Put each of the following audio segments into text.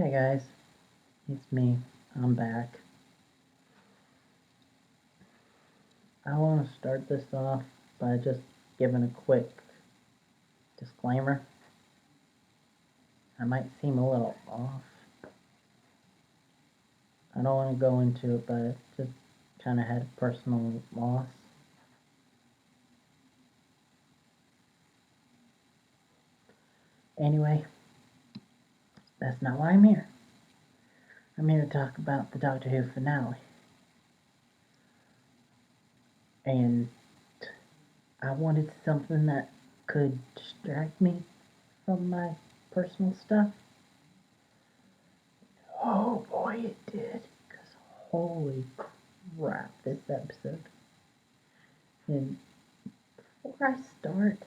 Hey guys, it's me. I'm back. I want to start this off by just giving a quick disclaimer. I might seem a little off. I don't want to go into it, but just kind of had a personal loss. Anyway, that's not why I'm here. I'm here to talk about the Doctor Who finale. And I wanted something that could distract me from my personal stuff. Oh boy, it did. Because holy crap, this episode. And before I start,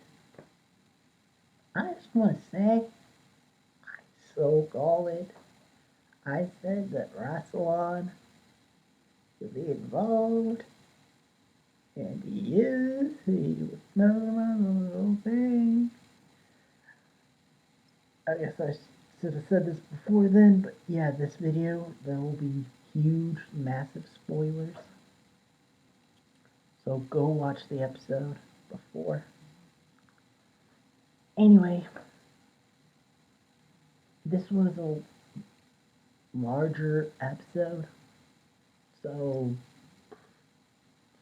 I just want to say, I so called it. I said that Rassilon would be involved, and he is. He was never the whole thing. I guess I should have said this before then, but yeah, this video, there will be huge, massive spoilers. So go watch the episode before. Anyway, this was a larger episode, so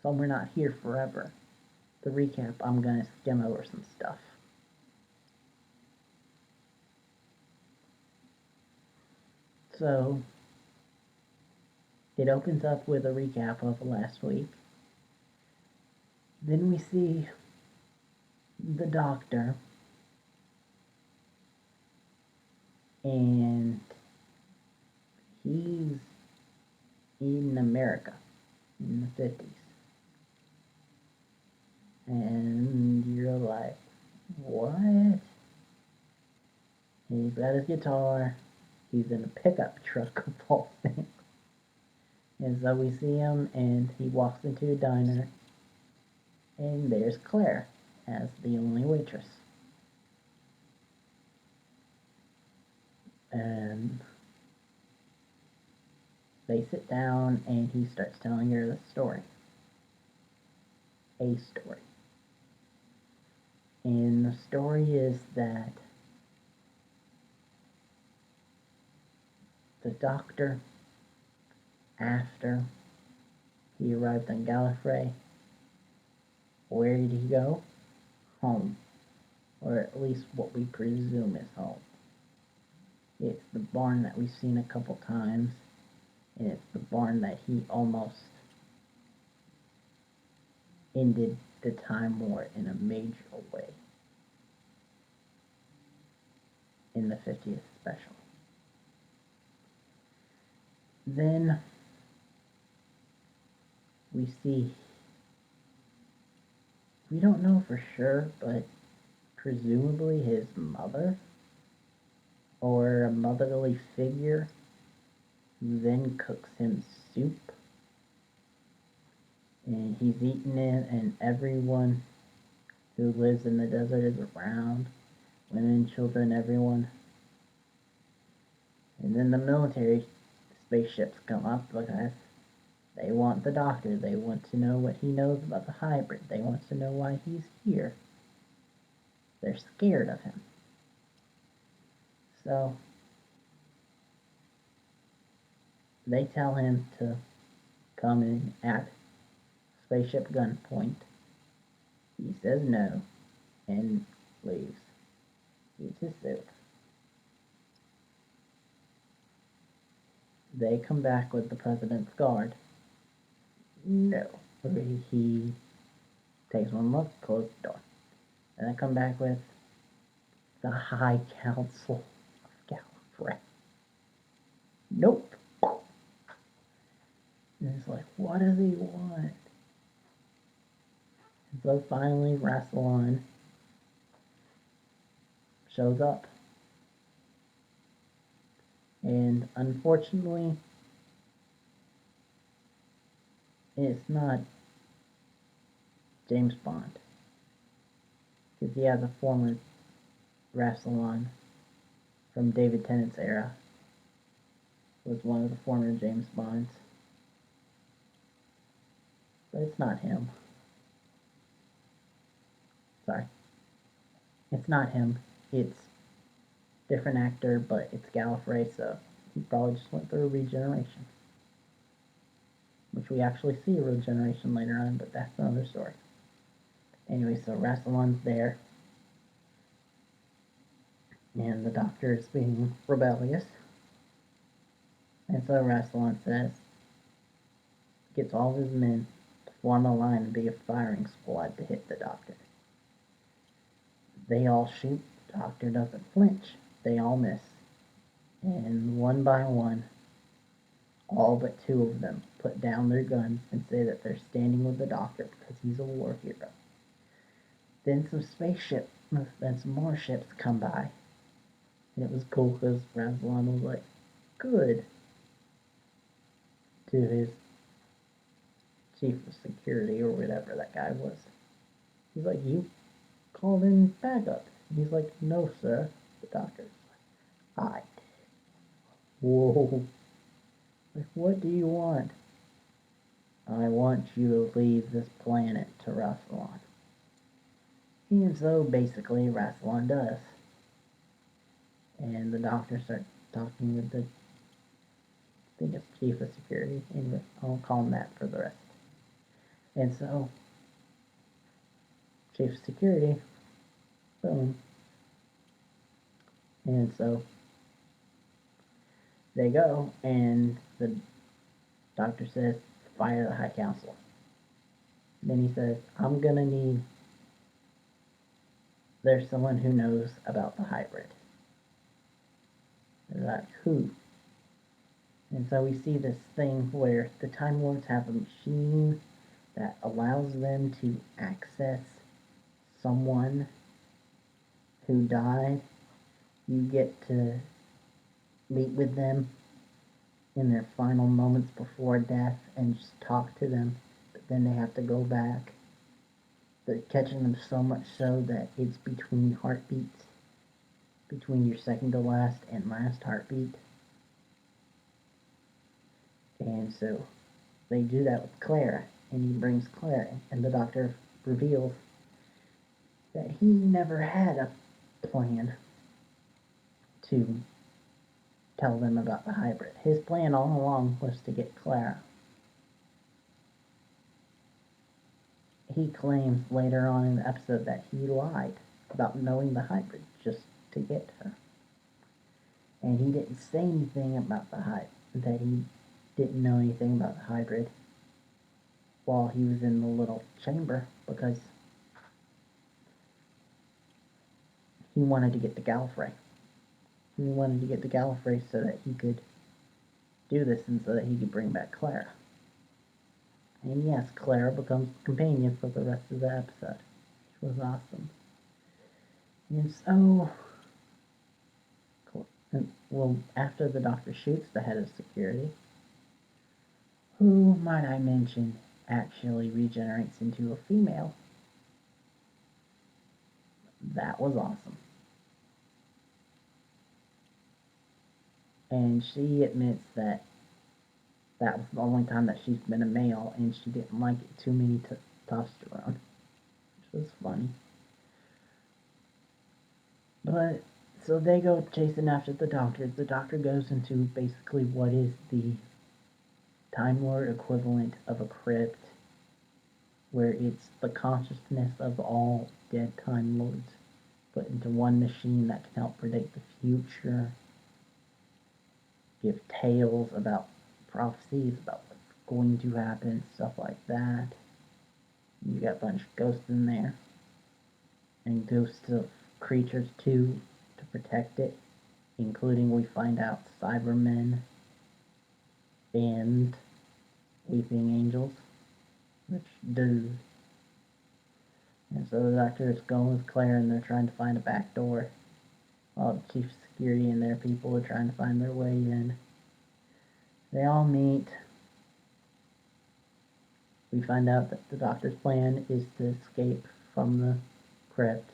we're not here forever. To recap, I'm gonna skim over some stuff. So it opens up with a recap of last week. Then we see the Doctor, and he's in America in the 50s. And you're like, what? He's got his guitar. He's in a pickup truck of all things. And so we see him, and he walks into a diner, and there's Clara as the only waitress. And they sit down, and he starts telling her the story. A story. And the story is that the Doctor, after he arrived on Gallifrey, where did he go? Home. Or at least what we presume is home. It's the barn that we've seen a couple times, and it's the barn that he almost ended the Time War in a major way in the 50th special. Then we see, we don't know for sure, but presumably his mother, or a motherly figure, who then cooks him soup, and he's eating it, and everyone who lives in the desert is around, women, children, everyone. And then the military spaceships come up because they want the Doctor. They want to know what he knows about the hybrid. They want to know why he's here. They're scared of him. So they tell him to come in at spaceship gunpoint. He says no and leaves. Eats his soup. They come back with the President's Guard. No. He takes one look, closes the door. And I come back with the High Council of Gallifrey. Nope. And it's like, what does he want? And so finally, Rassilon shows up. And unfortunately, it's not James Bond. Because he has a former Rassilon from David Tennant's era was one of the former James Bonds. But it's not him. Sorry. It's not him. It's a different actor, but it's Gallifrey, so he probably just went through a regeneration. Which we actually see a regeneration later on, but that's another story. Anyway, so Rassilon's there. And the Doctor is being rebellious. And so Rassilon gets all of his men to form a line and be a firing squad to hit the Doctor. They all shoot. The Doctor doesn't flinch. They all miss. And one by one, all but two of them put down their guns and say that they're standing with the Doctor because he's a war hero. Then some more ships come by. And it was cool because Rassilon was like, good, to his chief of security or whatever that guy was. He's like, you called in backup. He's like, no, sir. The Doctor's like, I did. Whoa. Like, what do you want? I want you to leave this planet to Rassilon. And so basically Rassilon does. And the Doctor starts talking with the, I think it's chief of security. Anyway, I'll call him that for the rest. And so, chief of security, boom. And so, they go, and the Doctor says, fire the High Council. Then he says, I'm gonna need, there's someone who knows about the hybrid. They're like, who? And so we see this thing where the Time Lords have a machine that allows them to access someone who died. You get to meet with them in their final moments before death and just talk to them, but then they have to go back. They're catching them so much so that it's between heartbeats, between your second to last and last heartbeat. And so they do that with Clara, and he brings Clara, and the Doctor reveals that he never had a plan to tell them about the hybrid. His plan all along was to get Clara. He claims later on in the episode that he lied about knowing the hybrid just to get her. And he didn't say anything about the hybrid, that he didn't know anything about the hybrid while he was in the little chamber, because he wanted to get to Gallifrey. He wanted to get to Gallifrey so that he could do this and so that he could bring back Clara. And yes, Clara becomes the companion for the rest of the episode, which was awesome. And so, well, after the Doctor shoots the head of security, who, might I mention, actually regenerates into a female, that was awesome. And she admits that that was the only time that she's been a male, and she didn't like it too many testosterone, which was funny. But, so they go chasing after the Doctor. The Doctor goes into basically what is the Time Lord equivalent of a crypt, where it's the consciousness of all dead Time Lords put into one machine that can help predict the future, give tales about prophecies about what's going to happen, stuff like that. You got a bunch of ghosts in there, and ghosts of creatures too to protect it, including, we find out, Cybermen and Weeping Angels, which do. And so the Doctor is going with Claire, and they're trying to find a back door, while the Chief of Security and their people are trying to find their way in. They all meet. We find out that the Doctor's plan is to escape from the crypt,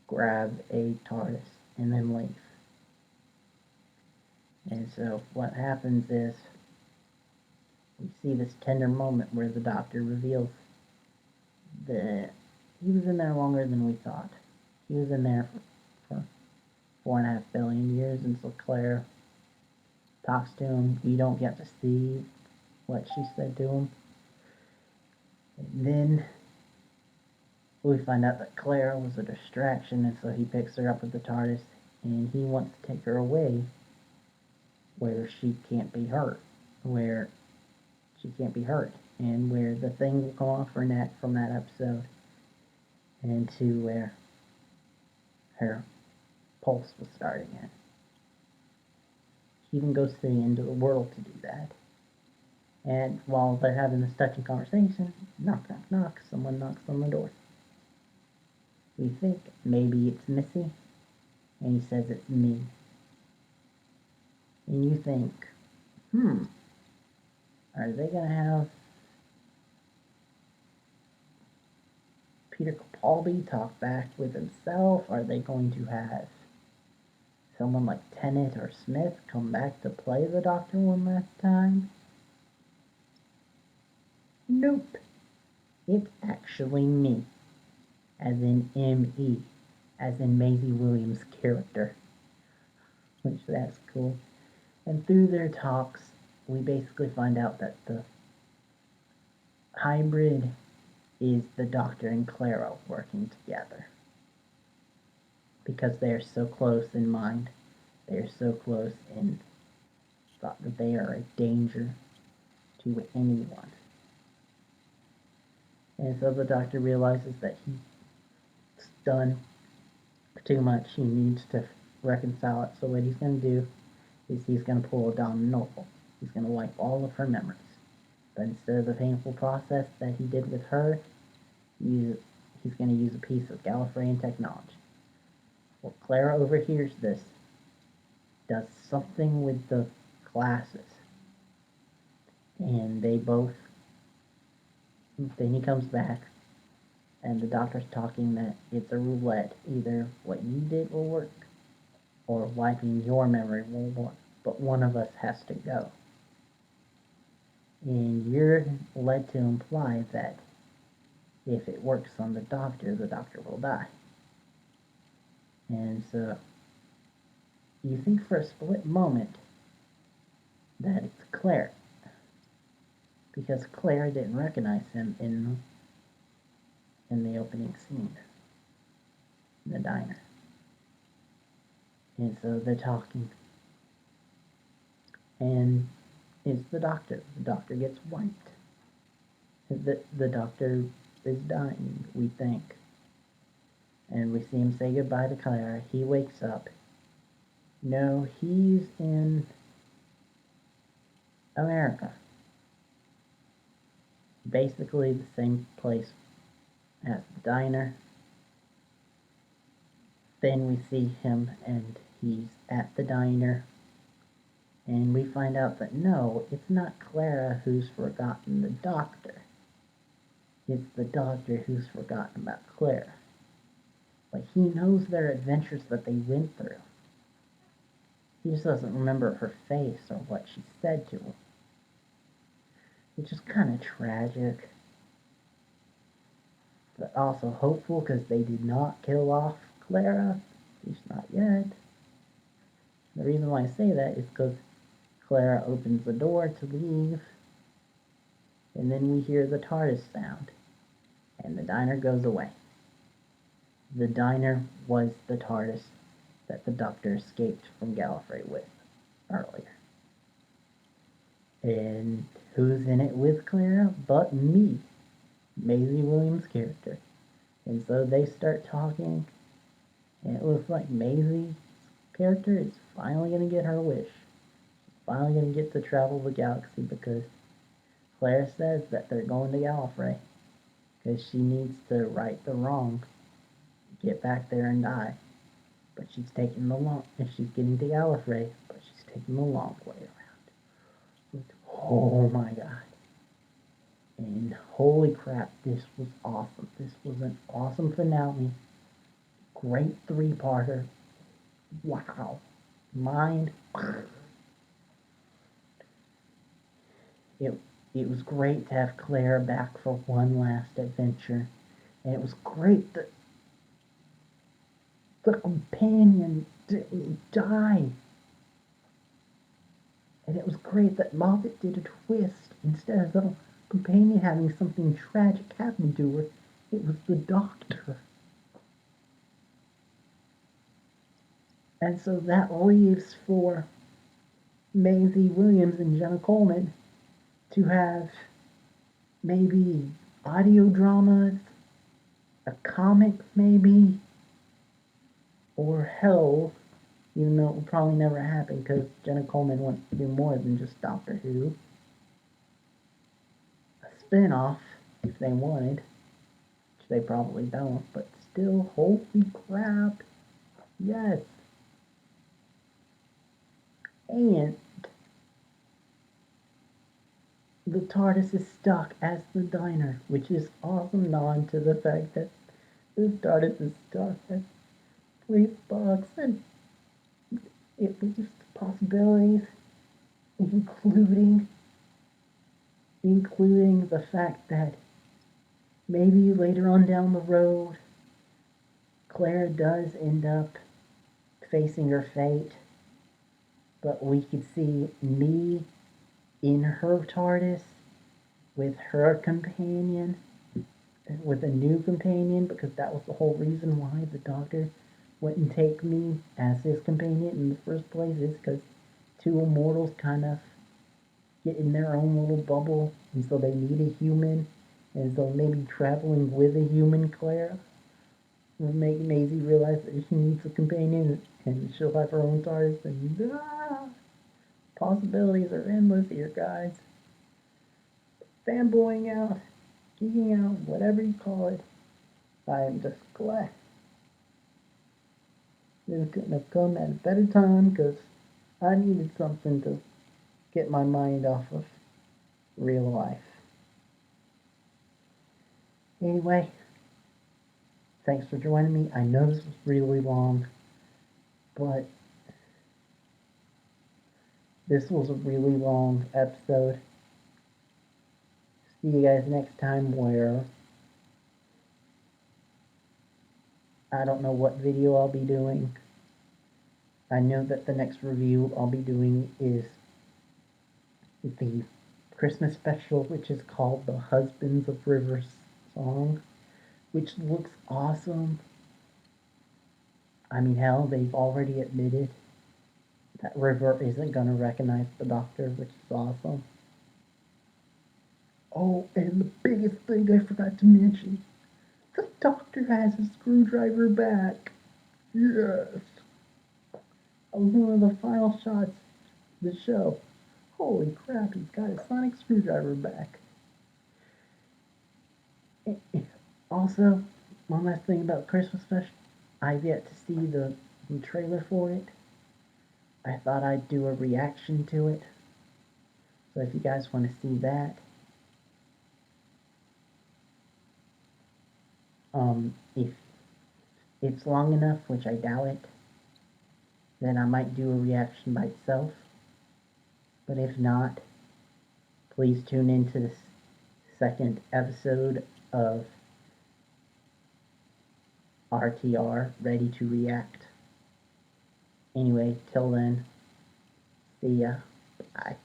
grab a TARDIS, and then leave. And so what happens is we see this tender moment where the doctor reveals that he was in there longer than we thought. He was in there for 4.5 billion years, and so Claire talks to him. You don't get to see what she said to him. And then we find out that Clara was a distraction, and so he picks her up with the TARDIS, and he wants to take her away where she can't be hurt, where she can't be hurt, and where the thing will come off her neck from that episode, and to where her pulse was starting in. He even goes to the end of the world to do that. And while they're having this touching conversation, knock, knock, knock, someone knocks on the door. We think maybe it's Missy, and he says it's me. And you think, are they going to have Peter Capaldi talk back with himself? Are they going to have someone like Tennant or Smith come back to play the Doctor one last time? Nope. It's actually me. As in M.E. As in Maisie Williams' character. Which, that's cool. And through their talks, we basically find out that the hybrid is the Doctor and Clara working together. Because they are so close in mind. They are so close in thought that they are a danger to anyone. And so the Doctor realizes that he's done too much. He needs to reconcile it. So what he's going to do is he's going to pull a Dom Noble. He's going to wipe all of her memories. But instead of the painful process that he did with her, he's going to use a piece of Gallifreyan technology. Well, Clara overhears this, does something with the glasses, and they both, then he comes back, and the Doctor's talking that it's a roulette. Either what you did will work, or wiping your memory will work, but one of us has to go. And you're led to imply that if it works on the Doctor will die. And so you think for a split moment that it's Claire, because Claire didn't recognize him in the opening scene, in the diner. And so they're talking, and it's the Doctor. The Doctor gets wiped. The Doctor is dying, we think. And we see him say goodbye to Clara. He wakes up. No, he's in America. Basically the same place as the diner. Then we see him and he's at the diner. And we find out that no, it's not Clara who's forgotten the Doctor. It's the Doctor who's forgotten about Clara. But he knows their adventures that they went through. He just doesn't remember her face or what she said to him. Which is kind of tragic. But also hopeful because they did not kill off Clara. At least not yet. The reason why I say that is because Clara opens the door to leave. And then we hear the TARDIS sound. And the diner goes away. The diner was the TARDIS that the Doctor escaped from Gallifrey with earlier. And who's in it with Clara but me, Maisie Williams' character. And so they start talking, and it looks like Maisie's character is finally going to get her wish. She's finally going to get to travel the galaxy because Clara says that they're going to Gallifrey because she needs to right the wrong, get back there and die. But she's taking the long, and she's getting to Gallifrey, but she's taking the long way around. Oh my god. And holy crap, this was awesome. This was an awesome finale. Great three-parter. Wow. Mind. it was great to have Clara back for one last adventure, and it was great that the companion didn't die. And it was great that Moffat did a twist. Instead of the companion having something tragic happen to her, it was the doctor. And so that leaves for Maisie Williams and Jenna Coleman to have maybe audio dramas, a comic maybe, or hell, even though it will probably never happen because Jenna Coleman wants to do more than just Doctor Who. A spin-off, if they wanted, which they probably don't, but still, holy crap, yes. And the TARDIS is stuck as the diner, which is awesome nod to the fact that the TARDIS is stuck as police box, and it leaves possibilities, including the fact that maybe later on down the road, Clara does end up facing her fate, but we could see me in her TARDIS with her companion, with a new companion, because that was the whole reason why the Doctor wouldn't take me as his companion in the first place, is because two immortals kind of get in their own little bubble, and so they need a human, and so maybe traveling with a human Clara will make Maisie realize that she needs a companion, and she'll have her own TARDIS, and possibilities are endless here, guys. Fanboying out, geeking out, whatever you call it. I am just glad this couldn't have come at a better time, because I needed something to get my mind off of real life. Anyway, thanks for joining me. I know this was really long, but this was a really long episode. See you guys next time, where I don't know what video I'll be doing. I know that the next review I'll be doing is the Christmas special, which is called The Husbands of River Song, which looks awesome. I mean, hell, they've already admitted that River isn't going to recognize the Doctor, which is awesome. Oh, and the biggest thing I forgot to mention, the Doctor has a screwdriver back. Yes. One of the final shots of the show. Holy crap, he's got his sonic screwdriver back. Also, one last thing about Christmas special. I've yet to see the trailer for it. I thought I'd do a reaction to it. So if you guys want to see that, if it's long enough, which I doubt it, then I might do a reaction by itself. But if not, please tune into the second episode of RTR, Ready to React. Anyway, till then, see ya. Bye.